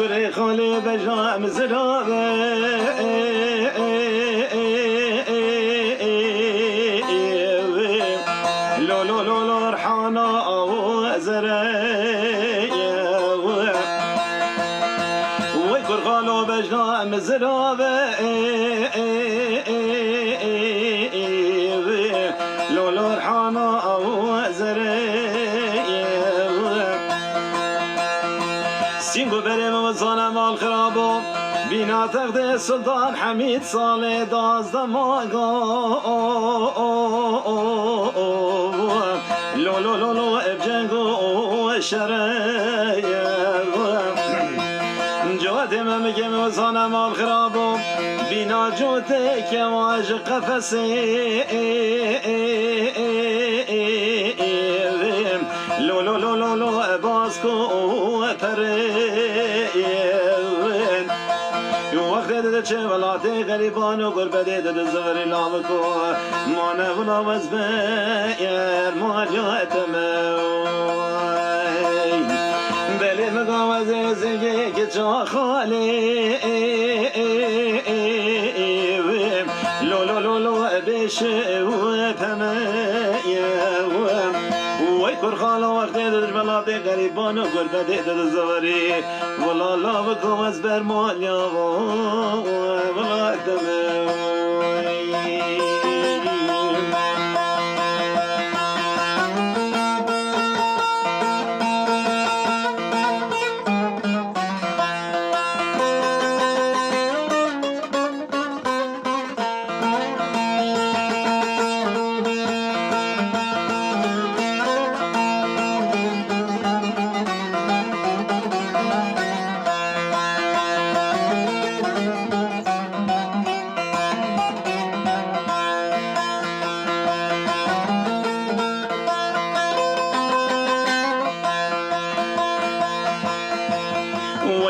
گره خاله بجام زرابه لو لو لو لو رحانا وزرية ويكر خالو بجام زرابه لو لو رحانا وزرية سینگو بریم و زانم آل خرابو بینا تخت سلطان حمید سال 12 ماگا لو لو لو لو ابجنگو شرایه جوات ممگم و زانم آل خرابو بینا جوته که واج قفصه لو لو لو لو لو باسكو پرین وقت ده چه ولات غریبان و غربت ده زغری لامکو مانه ونا وزبیر ماجاتم بلی مقام زنگی که چا خالی لو لو لو لو بشه و پمیم ويكر خاله وقت در بلاد غریبان و غربت در زواری ولا لا بكم ازبر ماليا ولا دم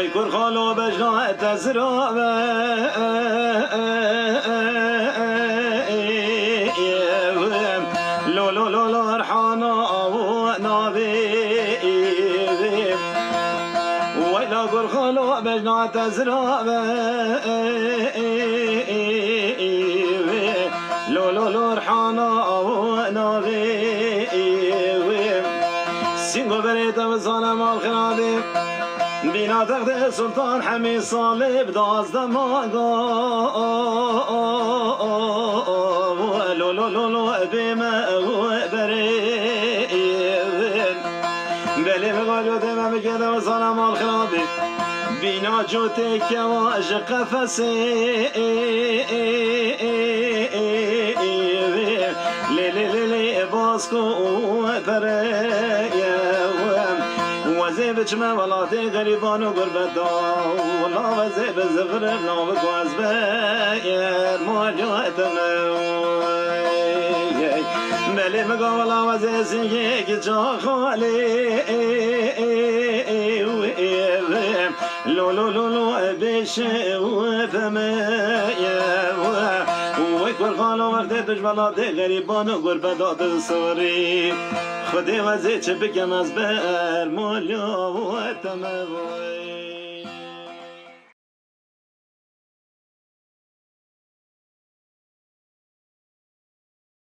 ويكر خالو بجنا تزرابه لو لو لو لو رحانا ونابي ويلا كر خالو بجنا تزرابه لو لو لو رحانا ونابي سينغو بريت وزانا مال خرابي بینا تخت سلطان حمید سال 12 ماگا لو لو لو لو بما بریم بلی مقالو دمم کده و زانم آل خرابی بینا جوته که واج قفصه لی لی لی لی باسکو پریم وزي بجمع ولاتي غريبان وغربتا والله وزي بزغر نوبك وازباير مواجهتنا بلي مقاولا وزي سيكي جا خالي لو لو لو لو بيشي وفمايا ويكون خالو وقت تجبلاتي غريبان وغربتا تصوري خدي وزي چه بكم از بر مولو و تموي